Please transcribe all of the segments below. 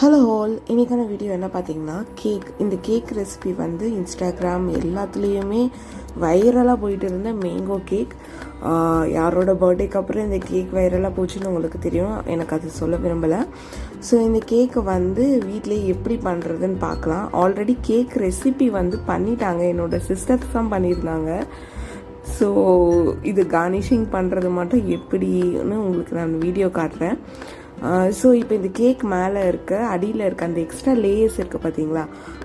Hello all, இன்றைக்கான video என்ன பார்த்தீங்கன்னா இந்த கேக் ரெசிபி வந்து இன்ஸ்டாகிராம் எல்லாத்துலேயுமே வைரலாக போயிட்டு இருந்த மேங்கோ கேக். யாரோட பர்த்டேக்கு அப்புறம் இந்த கேக் வைரலாக போச்சுன்னு உங்களுக்கு தெரியும், எனக்கு அது சொல்ல விரும்பலை. ஸோ இந்த கேக்கை வந்து வீட்டிலே எப்படி பண்ணுறதுன்னு பார்க்கலாம். ஆல்ரெடி கேக் ரெசிபி வந்து பண்ணிட்டாங்க, என்னோடய சிஸ்டர்ஸ் தான் பண்ணியிருந்தாங்க. ஸோ இது கார்னிஷிங் பண்ணுறது மட்டும் எப்படின்னு உங்களுக்கு நான் வீடியோ காட்டுறேன். ஸோ இப்போ இந்த கேக் மேலே அடியில் இருக்க அந்த எக்ஸ்ட்ரா லேயர்ஸ் இருக்குது பார்த்தீங்களா,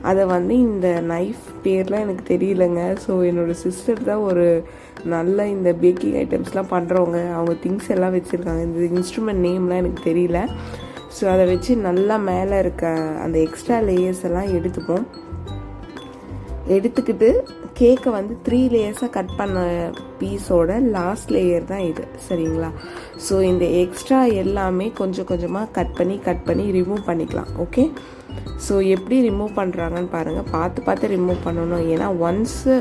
அதை வந்து இந்த நைஃப் பேர்லாம் எனக்கு தெரியலைங்க. ஸோ என்னோடய சிஸ்டர் தான் ஒரு நல்ல இந்த பேக்கிங் ஐட்டம்ஸ்லாம் பண்ணுறவங்க, அவங்க திங்ஸ் எல்லாம் வச்சுருக்காங்க. இந்த இன்ஸ்ட்ருமெண்ட் நேம்லாம் எனக்கு தெரியல. ஸோ அதை வச்சு நல்லா மேலே இருக்க அந்த எக்ஸ்ட்ரா லேயர்ஸ் எல்லாம் எடுத்துக்கிட்டு கேக்கை வந்து 3 லேயர்ஸாக கட் பண்ண பீஸோட லாஸ்ட் லேயர் தான் இது, சரிங்களா? ஸோ இந்த எக்ஸ்ட்ரா எல்லாமே கொஞ்சம் கொஞ்சமாக கட் பண்ணி ரிமூவ் பண்ணிக்கலாம். ஓகே, ஸோ எப்படி ரிமூவ் பண்ணுறாங்கன்னு பாருங்கள். பார்த்து ரிமூவ் பண்ணணும். ஏன்னா ஒன்ஸு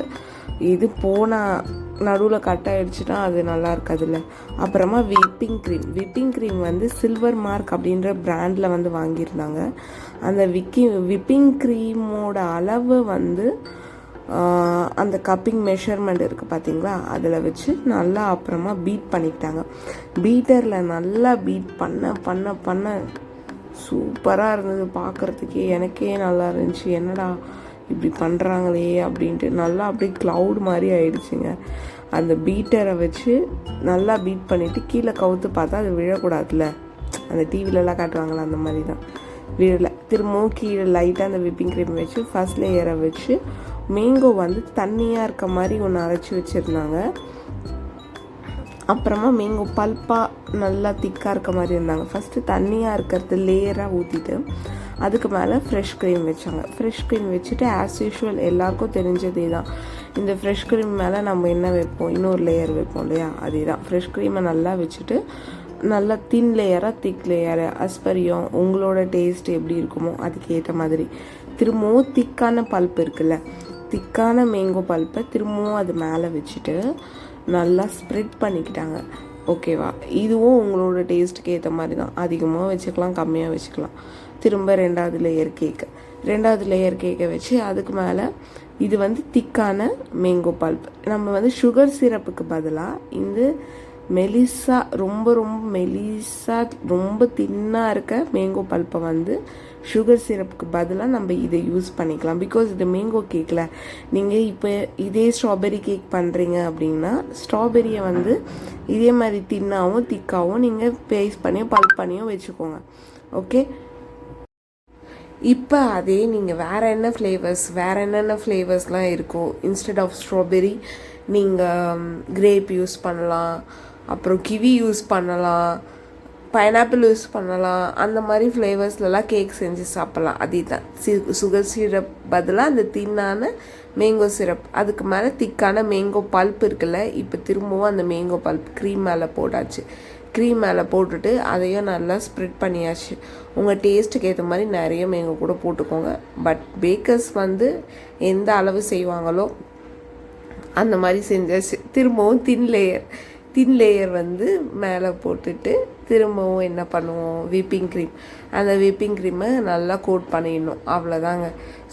இது போனால் நடுவில் கட் ஆகிடுச்சுன்னா அது நல்லா இருக்காதுல்ல. அப்புறமா விப்பிங் க்ரீம் வந்து சில்வர் மார்க் அப்படின்ற பிராண்டில் வந்து வாங்கியிருந்தாங்க. அந்த விப்பிங் க்ரீமோட அளவு வந்து அந்த கப்பிங் மெஷர்மெண்ட் இருக்குது பார்த்தீங்களா, அதில் வச்சு நல்லா அப்புறமா பீட் பண்ணிக்கிட்டாங்க. பீட்டரில் நல்லா பீட் பண்ண சூப்பராக இருந்தது பார்க்குறதுக்கே. எனக்கே நல்லா இருந்துச்சு, என்னடா இப்படி பண்ணுறாங்களே அப்படின்ட்டு. நல்லா அப்படியே க்ளவுட் மாதிரி ஆயிடுச்சுங்க. அந்த பீட்டரை வச்சு நல்லா பீட் பண்ணிவிட்டு கீழே கவுத்து பார்த்தா அது விழக்கூடாதுல்ல, அந்த டிவிலலாம் காட்டுவாங்களா அந்த மாதிரி தான் விழல. திரும்பவும் கீழே லைட்டாக அந்த விப்பிங் க்ரீம் வச்சு ஃபர்ஸ்ட் லேயரை வச்சு மேங்கோ வந்து தண்ணியாக இருக்க மாதிரி ஒன்று அரைச்சி வச்சுருந்தாங்க. அப்புறமா மேங்கோ பல்ப்பாக நல்லா திக்காக இருக்க மாதிரி இருந்தாங்க. ஃபஸ்ட்டு தண்ணியாக இருக்கிறது லேயராக ஊற்றிட்டு அதுக்கு மேலே ஃப்ரெஷ் க்ரீம் வச்சாங்க. ஃப்ரெஷ் க்ரீம் வச்சுட்டு ஆஸ் யூஷுவல் எல்லாருக்கும் தெரிஞ்சதே தான், இந்த ஃப்ரெஷ் க்ரீம் மேலே நம்ம என்ன வைப்போம், இன்னொரு லேயர் வைப்போம் இல்லையா, அதே தான். ஃப்ரெஷ் க்ரீமை நல்லா வச்சுட்டு நல்லா திக் லேயரு அஸ்பரியம் உங்களோட டேஸ்ட் எப்படி இருக்குமோ அதுக்கு ஏற்ற மாதிரி திரும்பவும் திக்கான பல்ப் இருக்குல்ல, திக்கான மேங்கோ பல்ப்பை திரும்பவும் அது மேலே வச்சுட்டு நல்லா ஸ்ப்ரெட் பண்ணிக்கிட்டாங்க. ஓகேவா, இதுவும் உங்களோட டேஸ்ட்டுக்கு ஏற்ற மாதிரி தான், அதிகமாக வச்சுக்கலாம் கம்மியாக வச்சுக்கலாம். திரும்ப ரெண்டாவது லேயர் கேக்கை வச்சு அதுக்கு மேலே இது வந்து திக்கான மேங்கோ பல்ப். நம்ம வந்து சுகர் சிரப்புக்கு பதிலாக இந்த மெலிசா ரொம்ப மெலிசா ரொம்ப தின்னாக இருக்க மேங்கோ பல்ப்பை வந்து சுகர் சிரப்புக்கு பதிலாக நம்ம இதை யூஸ் பண்ணிக்கலாம். பிகாஸ் இது மேங்கோ கேக்கில் நீங்கள் இப்போ இதே ஸ்ட்ராபெரி கேக் பண்ணுறீங்க அப்படின்னா ஸ்ட்ராபெரியை வந்து இதே மாதிரி தின்னாகவும் திக்காகவும் நீங்கள் பேஸ்ட் பண்ணியும் பல்ப் பண்ணியும் வச்சுக்கோங்க. ஓகே, இப்போ அதே நீங்கள் வேறு என்னென்ன ஃப்ளேவர்ஸ்லாம் இருக்கோ, இன்ஸ்டெட் ஆஃப் ஸ்ட்ராபெரி நீங்கள் கிரேப் யூஸ் பண்ணலாம், அப்புறம் கிவி யூஸ் பண்ணலாம், பைனாப்பிள் யூஸ் பண்ணலாம். அந்த மாதிரி ஃப்ளேவர்ஸ்லலாம் கேக் செஞ்சு சாப்பிட்லாம். அதே தான் சுகர் சிரப் பதிலாக அந்த தின்னான மேங்கோ சிரப், அதுக்கு மேலே திக்கான மேங்கோ பல்ப் இருக்குல்ல. இப்போ திரும்பவும் அந்த மேங்கோ பல்ப் க்ரீம் மேலே போட்டுட்டு அதையும் நல்லா ஸ்ப்ரெட் பண்ணியாச்சு. உங்கள் டேஸ்ட்டுக்கு ஏற்ற மாதிரி நிறைய மேங்கோ கூட போட்டுக்கோங்க. பட் பேக்கர்ஸ் வந்து எந்த அளவு செய்வாங்களோ அந்த மாதிரி செஞ்சாச்சு. திரும்பவும் தின் லேயர் வந்து மேலே போட்டுட்டு திரும்பவும் என்ன பண்ணுவோம், அந்த விப்பிங் க்ரீமை நல்லா கோட் பண்ணிடணும், அவ்வளோதாங்க.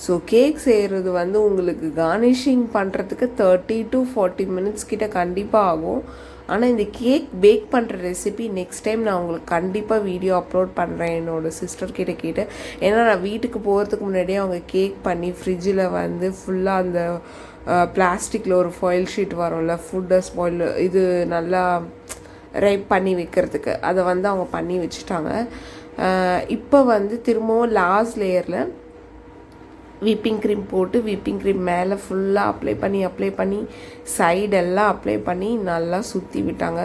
ஸோ கேக் செய்கிறது வந்து உங்களுக்கு கார்னிஷிங் பண்ணுறதுக்கு 30 to 40 மினிட்ஸ் கிட்ட கண்டிப்பாக ஆகும். ஆனால் இந்த கேக் பேக் பண்ணுற ரெசிபி நெக்ஸ்ட் டைம் நான் உங்களுக்கு கண்டிப்பாக வீடியோ அப்லோட் பண்ணுறேன் என்னோடய சிஸ்டர்கிட்ட கேட்டு. ஏன்னா நான் வீட்டுக்கு போகிறதுக்கு முன்னாடியே அவங்க கேக் பண்ணி ஃப்ரிட்ஜில் வந்து ஃபுல்லாக அந்த பிளாஸ்டிக்கில் ஒரு ஃபாயில் ஷீட் வரும்ல, ஃபுட்டை ஸ்பாயில் இது நல்லா ரைப் பண்ணி வைக்கிறதுக்கு, அதை வந்து அவங்க பண்ணி வச்சுட்டாங்க. இப்போ வந்து திரும்பவும் லாஸ்ட் லேயரில் விப்பிங் க்ரீம் போட்டு விப்பிங் க்ரீம் மேலே ஃபுல்லாக அப்ளை பண்ணி சைடெல்லாம் அப்ளை பண்ணி நல்லா சுற்றி விட்டாங்க.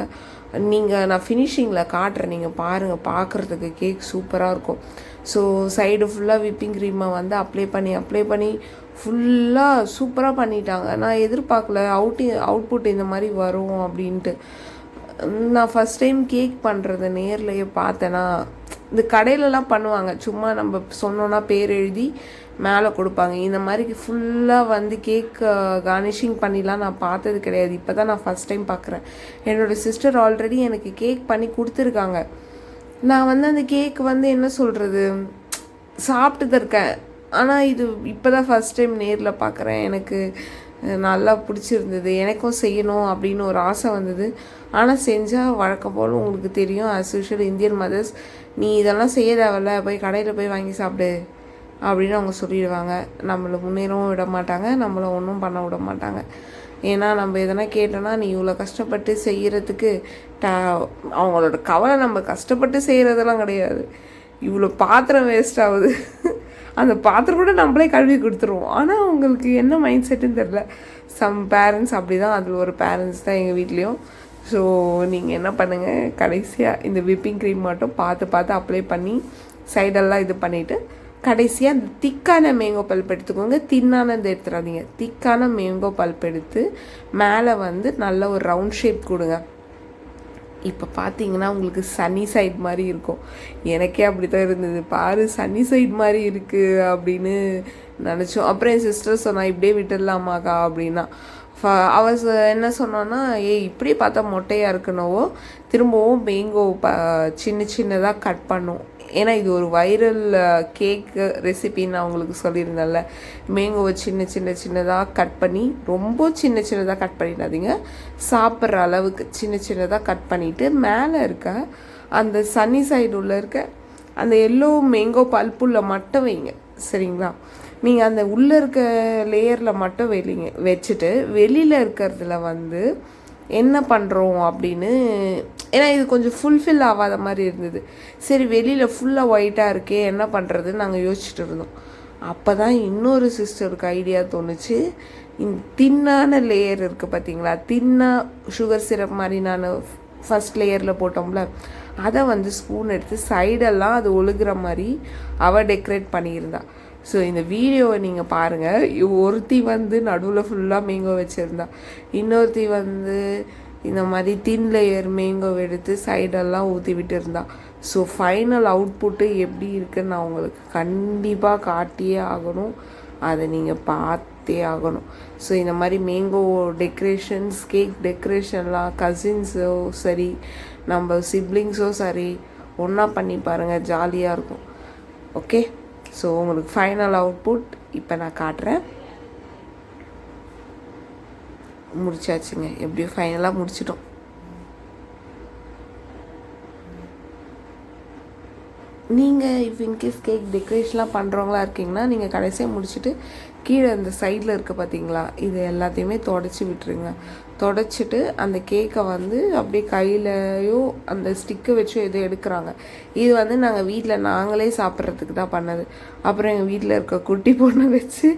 நான் ஃபினிஷிங்கில் காட்டுறேன், நீங்கள் பாருங்கள், பார்க்குறதுக்கு கேக் சூப்பராக இருக்கும். ஸோ சைடு ஃபுல்லாக விப்பிங் க்ரீமை வந்து அப்ளை பண்ணி ஃபுல்லாக சூப்பராக பண்ணிட்டாங்க. நான் எதிர்பார்க்கல அவுட்புட் இந்த மாதிரி வரும் அப்படின்ட்டு. நான் ஃபஸ்ட் டைம் கேக் பண்ணுறத நேர்லையே பார்த்தேன்னா, இந்த கடையிலலாம் பண்ணுவாங்க, சும்மா நம்ம சொன்னோன்னா பேர் எழுதி மேலே கொடுப்பாங்க. இந்த மாதிரி ஃபுல்லாக வந்து கேக் கார்னிஷிங் பண்ணிலாம் நான் பார்த்தது கிடையாது. இப்போ தான் நான் ஃபஸ்ட் டைம் பார்க்குறேன். என்னோடய சிஸ்டர் ஆல்ரெடி எனக்கு கேக் பண்ணி கொடுத்துருக்காங்க. நான் வந்து அந்த கேக் வந்து என்ன சொல்கிறது, சாப்பிட்டு தான் இருக்கேன். ஆனால் இது இப்போ தான் ஃபஸ்ட் டைம் நேரில் பார்க்குறேன். எனக்கு நல்லா பிடிச்சிருந்தது. எனக்கும் செய்யணும் அப்படின்னு ஒரு ஆசை வந்தது. ஆனால் செஞ்சால் வழக்கம் போல் உங்களுக்கு தெரியும், ஆஸ் யூஷுவல் இந்தியன் மதர்ஸ், நீ இதெல்லாம் செய்ய தேவையில்ல, போய் கடையில் போய் வாங்கி சாப்பிடு அப்படின்னு அவங்க சொல்லிடுவாங்க. நம்மளை முன்னேறவும் விட மாட்டாங்க, நம்மளை ஒன்றும் பண்ண விட மாட்டாங்க. ஏன்னா நம்ம எதனா கேட்டோன்னா நீ இவ்வளோ கஷ்டப்பட்டு செய்கிறதுக்கு அவங்களோட கவலை நம்ம கஷ்டப்பட்டு செய்கிறதெல்லாம் கிடையாது. இவ்வளோ பாத்திரம் வேஸ்ட் ஆகுது, அந்த பாத்திரம் கூட நம்மளே கழுவி கொடுத்துருவோம். ஆனால் அவங்களுக்கு என்ன மைண்ட் செட்டுன்னு தெரில. சம் பேரண்ட்ஸ் அப்படி தான், அதில் ஒரு பேரண்ட்ஸ் தான் எங்கள் வீட்லேயும். ஸோ நீங்கள் என்ன பண்ணுங்கள், கடைசியாக இந்த விப்பிங் க்ரீம் மட்டும் பார்த்து அப்ளை பண்ணி சைடெல்லாம் இது பண்ணிவிட்டு கடைசியாக அந்த திக்கான மேங்கோ பல்ப் எடுத்துக்கோங்க. தின்னானது எடுத்துடாதீங்க. திக்கான மேங்கோ பல்ப் எடுத்து மேலே வந்து நல்ல ஒரு ரவுண்ட் ஷேப் கொடுங்க. இப்போ பார்த்தீங்கன்னா உங்களுக்கு சன்னி சைட் மாதிரி இருக்கும். எனக்கே அப்படி தான் இருந்தது. பாரு சன்னி சைட் மாதிரி இருக்குது அப்படின்னு நினச்சோம். அப்புறம் என் சிஸ்டர் சொன்னா இப்படியே விட்டுடலாமாக்கா அப்படின்னா. அவ என்ன சொன்னான்னா, இப்படி பார்த்தா மொட்டையாக இருக்கணுவோ, திரும்பவும் மேங்கோ சின்ன சின்னதாக கட் பண்ணும். ஏன்னா இது ஒரு வைரல் கேக்கு ரெசிபின்னு நான் உங்களுக்கு சொல்லியிருந்தேன்ல. மேங்கோவை சின்னதாக கட் பண்ணி, ரொம்ப சின்னதாக கட் பண்ணிடாதீங்க, சாப்பிட்ற அளவுக்கு சின்னதாக கட் பண்ணிவிட்டு மேலே இருக்க அந்த சன்னி சைடு உள்ள இருக்க அந்த எல்லோ மேங்கோ பல்ப்புள்ள மட்டும் வைங்க. சரிங்களா? நீங்கள் அந்த உள்ளே இருக்க லேயரில் மட்டும் வச்சுட்டு வெளியில் இருக்கிறதுல வந்து என்ன பண்ணுறோம் அப்படின்னு, ஏன்னா இது கொஞ்சம் ஃபுல்ஃபில் ஆகாத மாதிரி இருந்தது. சரி வெளியில் ஃபுல்லாக ஒயிட்டாக இருக்கே என்ன பண்ணுறதுன்னு நாங்கள் யோசிச்சுட்டு இருந்தோம். அப்போ தான் இன்னொரு சிஸ்டருக்கு ஐடியா தோணுச்சு. இந்த தின்னான லேயர் இருக்குது பார்த்தீங்களா, தின்னா சுகர் சிரப் மாதிரி நான் ஃபஸ்ட் லேயரில் போட்டோம்ல, அதை வந்து ஸ்பூன் எடுத்து சைடெல்லாம் அது ஒழுகுற மாதிரி அவள் டெக்கரேட் பண்ணியிருந்தா. ஸோ இந்த வீடியோவை நீங்கள் பாருங்கள். ஒருத்தி வந்து நடுவில் ஃபுல்லாக மேங்கோ வச்சுருந்தா, இன்னொருத்தி வந்து இந்த மாதிரி தின் லேயர் மேங்கோ எடுத்து சைடெல்லாம் ஊற்றி விட்டு இருந்தா. ஸோ ஃபைனல் அவுட்புட்டு எப்படி இருக்குன்னு நான் உங்களுக்கு கண்டிப்பாக காட்டியே ஆகணும். அதை நீங்கள் பார்த்தே ஆகணும். ஸோ இந்த மாதிரி மேங்கோ டெக்கரேஷன்ஸ், கேக் டெக்கரேஷன்லாம் கசின்ஸோ சரி, நம்ம சிப்ளிங்ஸோ சரி, ஒன்றா பண்ணி பாருங்கள், ஜாலியாக இருக்கும். ஓகே, ஸோ உங்களுக்கு ஃபைனல் அவுட்புட் இப்போ நான் காட்டுறேன். முடிச்சாச்சுங்க, எப்படியோ ஃபைனலாக முடிச்சிட்டோம். நீங்கள் இஃப் இன்கேஸ் கேக் டெக்கரேஷன்லாம் பண்ணுறவங்களா இருக்கீங்கன்னா நீங்கள் கடைசியாக முடிச்சுட்டு கீழே அந்த சைடில் இருக்க பார்த்தீங்களா, இது எல்லாத்தையுமே தொடச்சி விட்டுருங்க. தொடச்சிட்டு அந்த கேக்கை வந்து அப்படியே கையிலையோ அந்த ஸ்டிக்கை வச்சோ எதோ எடுக்கிறாங்க. இது வந்து நாங்கள் வீட்டில் நாங்களே சாப்பிட்றதுக்கு தான் பண்ணது. அப்புறம் எங்கள் வீட்டில் இருக்க குட்டி பொண்ணை வச்சு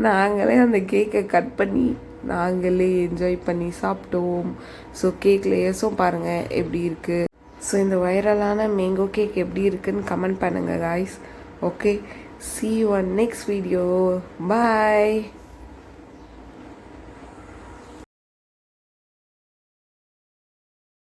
நாங்களே அந்த கேக்கை கட் பண்ணி நாங்களே என்ஜாய் பண்ணி சாப்பிட்டோம். ஸோ கேக் லேயர்ஸும் பாருங்கள் எப்படி இருக்குது. ஸோ இந்த வைரலான மேங்கோ கேக் எப்படி இருக்குன்னு கமெண்ட் பண்ணுங்கள் guys. Okay, see you on next video. Bye.